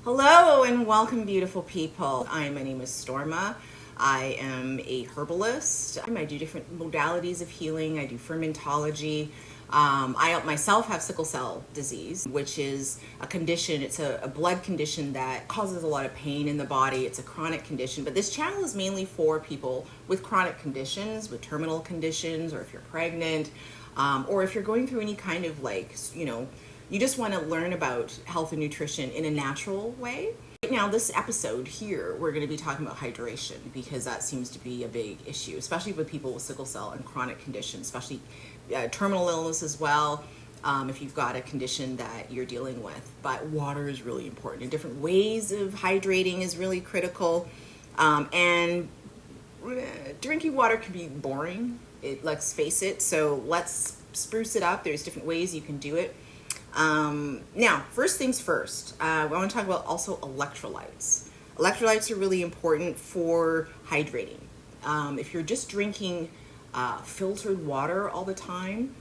Hello and welcome, beautiful people. My name is Storma. I am a herbalist. I do different modalities of healing. I do fermentology. I myself have sickle cell disease, which is a condition. It's a blood condition that causes a lot of pain in the body. It's a chronic condition, but this channel is mainly for people with chronic conditions, with terminal conditions, or if you're pregnant, or if you're going through any kind of you just want to learn about health and nutrition in a natural way. Right now, this episode here, we're going to be talking about hydration because that seems to be a big issue, especially with people with sickle cell and chronic conditions, especially terminal illness as well, if you've got a condition that you're dealing with. But water is really important, and different ways of hydrating is really critical. And drinking water can be boring, let's face it, so let's spruce it up. There's different ways you can do it. Now, first things first, I want to talk about also electrolytes. Electrolytes are really important for hydrating. If you're just drinking filtered water all the time,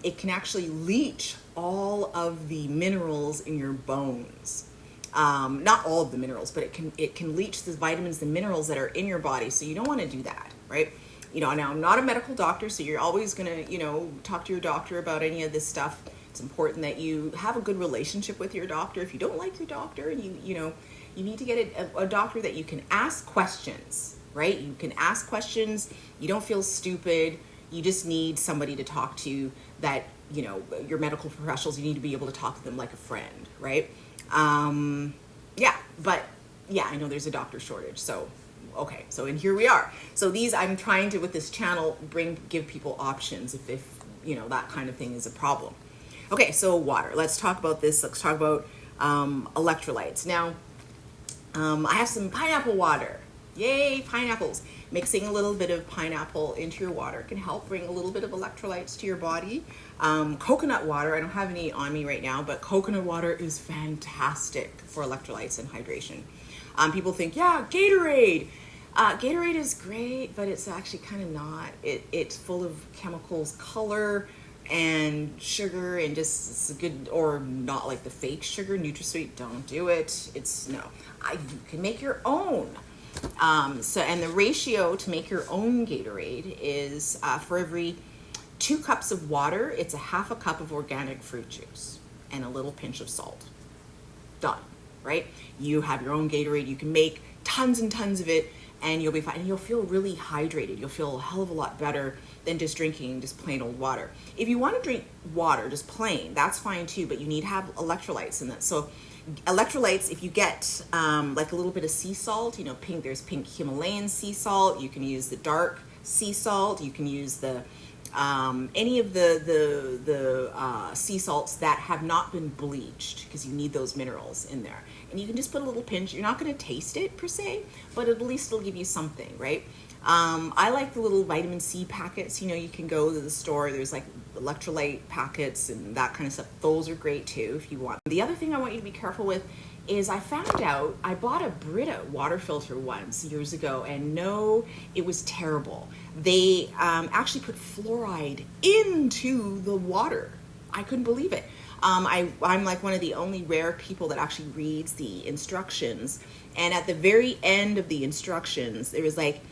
it can actually leach all of the minerals in your bones. Not all of the minerals, but it can leach the vitamins, the minerals that are in your body. So you don't want to do that, right? Now I'm not a medical doctor, so you're always going to, talk to your doctor about any of this stuff. It's important that you have a good relationship with your doctor. If you don't like your doctor, and you need to get a doctor that you can ask questions, right? You can ask questions. You don't feel stupid. You just need somebody to talk to that, your medical professionals, you need to be able to talk to them like a friend, right? I know there's a doctor shortage. So, okay. So, and here we are. So I'm trying to, with this channel, give people options if that kind of thing is a problem. Okay, so water. Let's talk about this. Let's talk about electrolytes. Now, I have some pineapple water. Yay, pineapples. Mixing a little bit of pineapple into your water can help bring a little bit of electrolytes to your body. Coconut water, I don't have any on me right now, but coconut water is fantastic for electrolytes and hydration. People think, Gatorade. Gatorade is great, but it's actually kind of not. It's full of chemicals, color, and sugar, and just it's good, or not, like the fake sugar, NutraSweet. Don't do it. You can make your own. And the ratio to make your own Gatorade is for every 2 cups of water, it's a half a cup of organic fruit juice and a little pinch of salt. Done, right? You have your own Gatorade. You can make tons and tons of it, and you'll be fine. And you'll feel really hydrated. You'll feel a hell of a lot better than just drinking just plain old water. If you want to drink water just plain, that's fine too, but you need to have electrolytes in that. So electrolytes, if you get like a little bit of sea salt, there's pink Himalayan sea salt. You can use the dark sea salt. You can use the any of the sea salts that have not been bleached, because you need those minerals in there. And you can just put a little pinch. You're not going to taste it per se, but at least it'll give you something, right? I like the little vitamin C packets. You can go to the store. There's like electrolyte packets and that kind of stuff. Those are great too if you want. The other thing I want you to be careful with is I found out I bought a Brita water filter once years ago, and no, it was terrible. They actually put fluoride into the water. I couldn't believe it. I'm like one of the only rare people that actually reads the instructions, and at the very end of the instructions, there was like,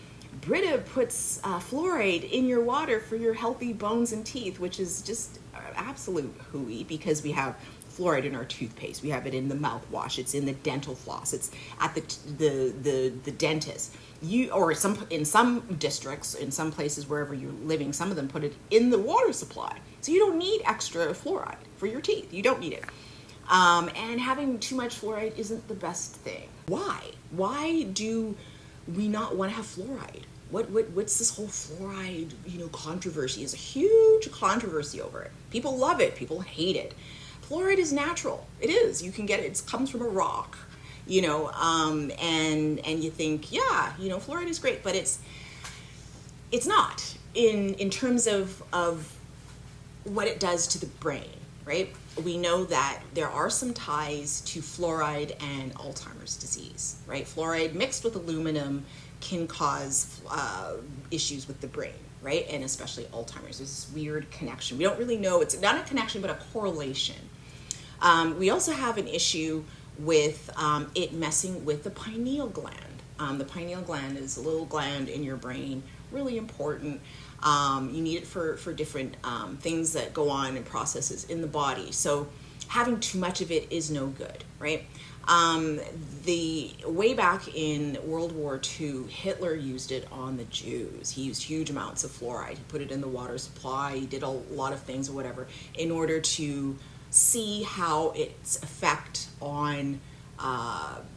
Brita puts fluoride in your water for your healthy bones and teeth, which is just absolute hooey, because we have fluoride in our toothpaste. We have it in the mouthwash. It's in the dental floss. It's at the dentist. In some districts, in some places wherever you're living, some of them put it in the water supply. So you don't need extra fluoride for your teeth. You don't need it. And having too much fluoride isn't the best thing. Why? Why do we not want to have fluoride? What's this whole fluoride, controversy? There's a huge controversy over it. People love it. People hate it. Fluoride is natural. It is. You can get it. It comes from a rock, and you think, fluoride is great, but it's not in terms of what it does to the brain, right? We know that there are some ties to fluoride and Alzheimer's disease, right? Fluoride mixed with aluminum can cause issues with the brain, right? And especially Alzheimer's. There's this weird connection. We don't really know. It's not a connection, but a correlation. We also have an issue with it messing with the pineal gland. The pineal gland is a little gland in your brain, really important. You need it for different things that go on and processes in the body. So having too much of it is no good, right? The way back in World War II, Hitler used it on the Jews. He used huge amounts of fluoride. He put it in the water supply. He did a lot of things or whatever in order to see how its effect on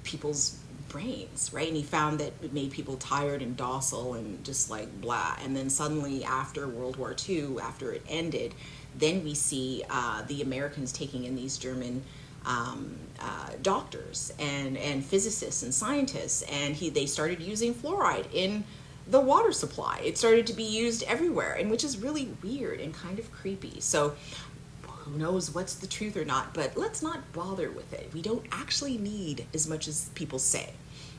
people's brains, right? And he found that it made people tired and docile and just like blah. And then suddenly after World War II, after it ended, then we see the Americans taking in these German doctors and physicists and scientists, and they started using fluoride in the water supply. It started to be used everywhere, and which is really weird and kind of creepy. So who knows what's the truth or not, but let's not bother with it. We don't actually need as much as people say.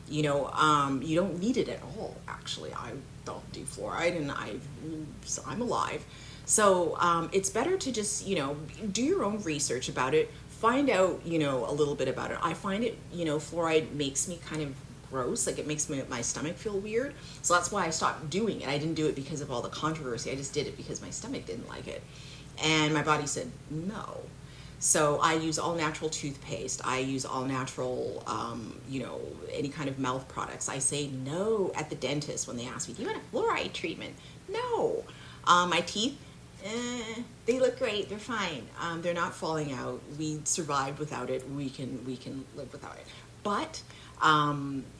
You don't need it at all, actually. I don't do fluoride, and I'm alive. So it's better to just, do your own research about it, find out, a little bit about it. I find it, fluoride makes me kind of gross, like it makes my stomach feel weird. So that's why I stopped doing it. I didn't do it because of all the controversy. I just did it because my stomach didn't like it. And my body said no. So I use all natural toothpaste. I use all natural, any kind of mouth products. I say no at the dentist when they ask me, do you want a fluoride treatment? No. My teeth, they look great. They're fine. They're not falling out. We survived without it. We can live without it. But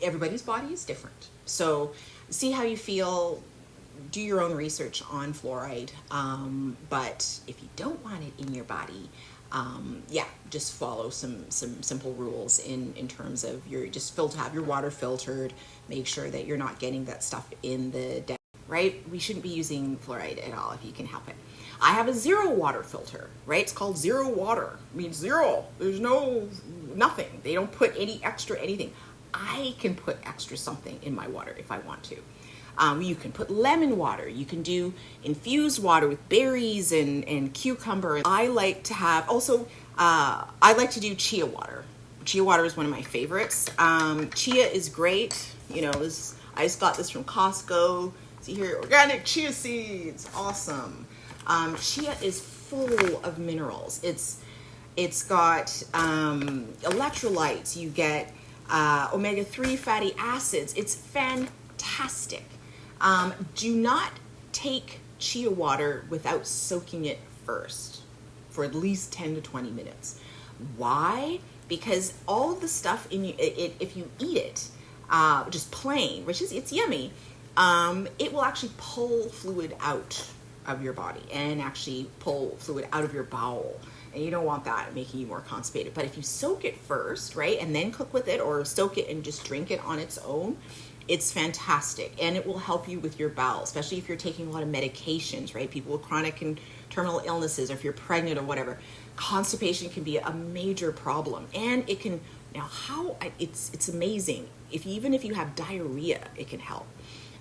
everybody's body is different. So see how you feel. Do your own research on fluoride. But if you don't want it in your body, just follow some simple rules in terms of have your water filtered. Make sure that you're not getting that stuff in the deck, right? We shouldn't be using fluoride at all if you can help it. I have a zero water filter, right? It's called zero water. It means zero. There's nothing. They don't put any extra anything. I can put extra something in my water if I want to. You can put lemon water. You can do infused water with berries and cucumber. I like to have I like to do chia water. Chia water is one of my favorites. Chia is great. I just got this from Costco. See here, organic chia seeds. Awesome. Chia is full of minerals. It's got electrolytes. You get omega-3 fatty acids. It's fantastic. Do not take chia water without soaking it first for at least 10 to 20 minutes. Why? Because all of the stuff in it, if you eat it just plain, it's yummy, it will actually pull fluid out of your body and actually pull fluid out of your bowel. And you don't want that making you more constipated. But if you soak it first, right, and then cook with it, or soak it and just drink it on its own, it's fantastic, and it will help you with your bowel, especially if you're taking a lot of medications, right? People with chronic and terminal illnesses, or if you're pregnant or whatever. Constipation can be a major problem, and it can, it's amazing. Even if you have diarrhea, it can help.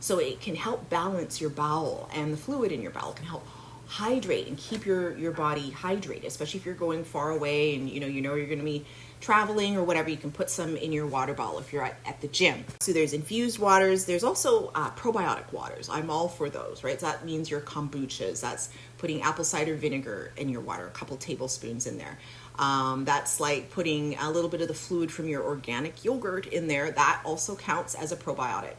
So it can help balance your bowel, and the fluid in your bowel can help hydrate and keep your body hydrated, especially if you're going far away and you're going to be traveling or whatever. You can put some in your water bottle if you're at the gym. So there's infused waters. There's also probiotic waters. I'm all for those, right? So that means your kombuchas. That's putting apple cider vinegar in your water, a couple tablespoons in there. That's like putting a little bit of the fluid from your organic yogurt in there. That also counts as a probiotic.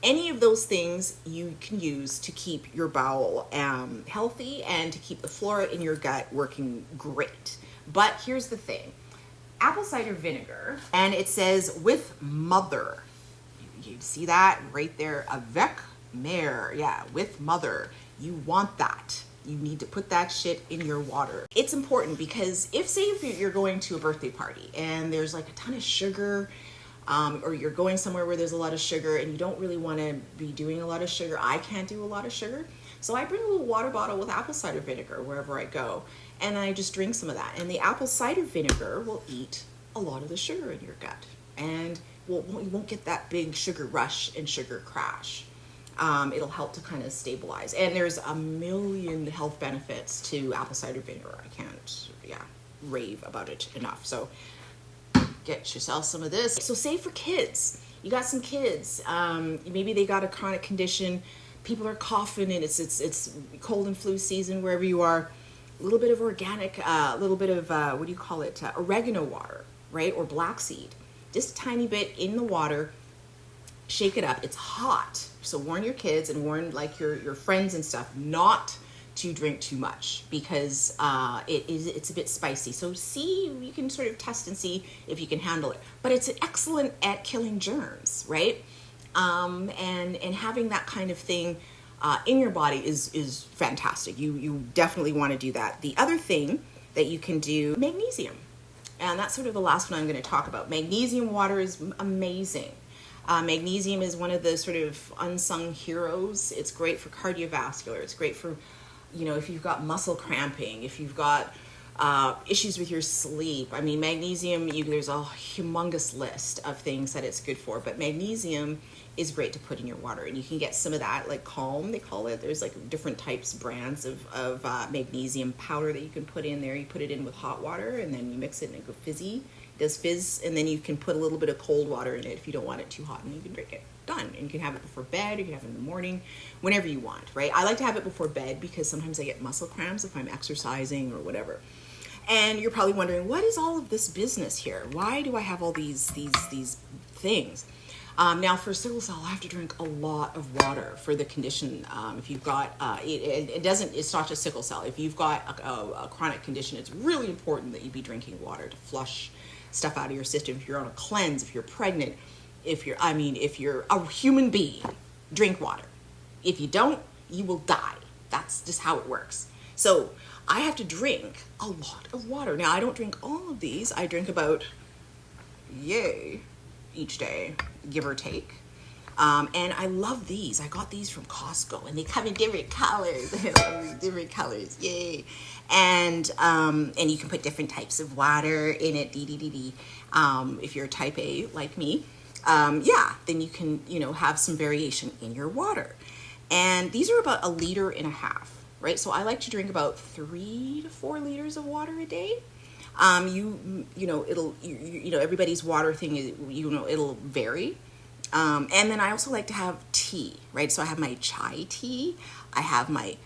Any of those things you can use to keep your bowel healthy and to keep the flora in your gut working great. But here's the thing. Apple cider vinegar, and it says with mother. You see that right there? Avec mère. Yeah, with mother. You want that. You need to put that shit in your water. It's important because if you're going to a birthday party and there's like a ton of sugar, or you're going somewhere where there's a lot of sugar and you don't really want to be doing a lot of sugar. I can't do a lot of sugar. So I bring a little water bottle with apple cider vinegar wherever I go, and I just drink some of that. And the apple cider vinegar will eat a lot of the sugar in your gut, and you won't get that big sugar rush and sugar crash. It'll help to kind of stabilize. And there's a million health benefits to apple cider vinegar. I can't, rave about it enough. So get yourself some of this. So say for kids, you got some kids, maybe they got a chronic condition, people are coughing and it's cold and flu season wherever you are, a little bit of organic, a little bit of, what do you call it, oregano water, right, or black seed, just a tiny bit in the water, shake it up. It's hot, so warn your kids and warn like your friends and stuff not to drink too much, because it's a bit spicy. So see, you can sort of test and see if you can handle it. But it's excellent at killing germs, right? And having that kind of thing in your body is fantastic. You definitely want to do that. The other thing that you can do, magnesium. And that's sort of the last one I'm going to talk about. Magnesium water is amazing. Magnesium is one of the sort of unsung heroes. It's great for cardiovascular. It's great for, if you've got muscle cramping, if you've got issues with your sleep. I mean, magnesium, there's a humongous list of things that it's good for, but magnesium is great to put in your water. And you can get some of that, like Calm, they call it. There's like different types, brands of magnesium powder that you can put in there. You put it in with hot water and then you mix it and it goes fizzy. It does fizz, and then you can put a little bit of cold water in it if you don't want it too hot, and you can drink it. Done. And you can have it before bed, you can have it in the morning, whenever you want, right? I like to have it before bed because sometimes I get muscle cramps if I'm exercising or whatever. And you're probably wondering, what is all of this business here? Why do I have all these things? Now for sickle cell, I have to drink a lot of water for the condition. If you've got, it's not just sickle cell. If you've got a chronic condition, it's really important that you be drinking water to flush stuff out of your system. If you're on a cleanse, if you're pregnant, if you're a human being, drink water. If you don't, you will die. That's just how it works. So I have to drink a lot of water. Now I don't drink all of these. I drink about, each day, give or take. And I love these. I got these from Costco, and they come in different colors. Different colors, yay! And you can put different types of water in it. If you're a type A like me, then you can have some variation in your water. And these are about 1.5 liters, right? So I like to drink about 3 to 4 liters of water a day. Everybody's water thing is, it'll vary. And then I also like to have tea, right? So I have my chai tea. I have my,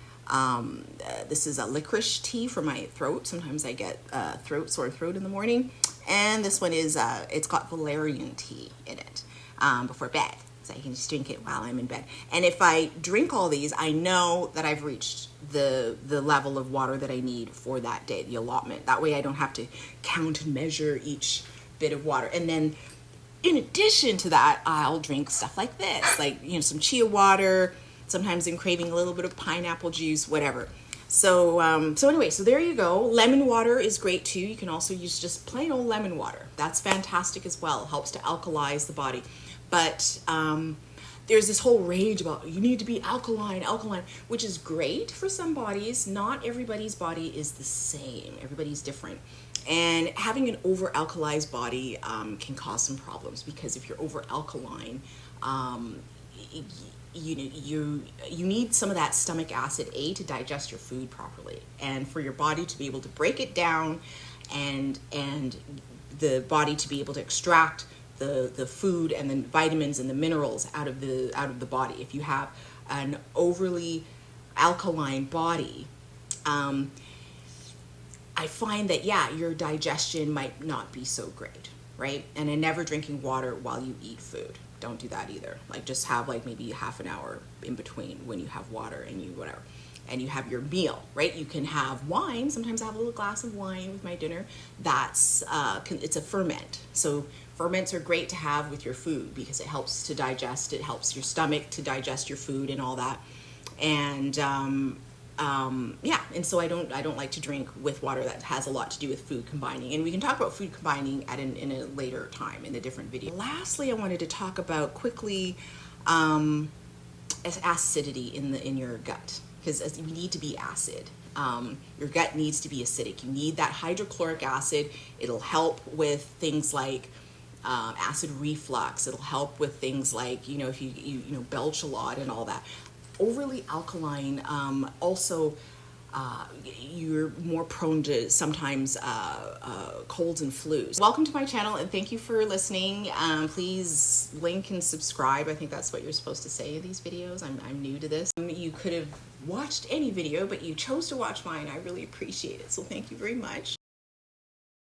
this is a licorice tea for my throat. Sometimes I get sore throat in the morning. And this one is, it's got valerian tea in it before bed. So I can just drink it while I'm in bed. And if I drink all these, I know that I've reached the level of water that I need for that day, the allotment. That way I don't have to count and measure each bit of water. And then in addition to that, I'll drink stuff like this, like, some chia water. Sometimes I'm craving a little bit of pineapple juice, whatever. So anyway, so there you go. Lemon water is great too. You can also use just plain old lemon water. That's fantastic as well. It helps to alkalize the body. But there's this whole rage about you need to be alkaline, which is great for some bodies. Not everybody's body is the same. Everybody's different. And having an over-alkalized body can cause some problems, because if you're over-alkaline, you need some of that stomach acid, to digest your food properly, and for your body to be able to break it down, and the body to be able to extract the food and the vitamins and the minerals out of the body. If you have an overly alkaline body, I find that your digestion might not be so great, right? And never drinking water while you eat food. Don't do that either. Like, just have like maybe half an hour in between when you have water and you whatever. And you have your meal, right? You can have wine. Sometimes I have a little glass of wine with my dinner. That's it's a ferment. So ferments are great to have with your food because it helps to digest. It helps your stomach to digest your food and all that. And and so I don't like to drink with water. That has a lot to do with food combining, and we can talk about food combining in a later time in a different video. Lastly, I wanted to talk about quickly acidity in your gut, because you need to be acid. Your gut needs to be acidic. You need that hydrochloric acid. It'll help with things like acid reflux. It'll help with things like, if you belch a lot and all that. Overly alkaline also you're more prone to sometimes colds and flus. Welcome to my channel and thank you for listening. Please link and subscribe. I think that's what you're supposed to say in these videos. I'm new to this. You could have watched any video, but you chose to watch mine. I really appreciate it. So thank you very much.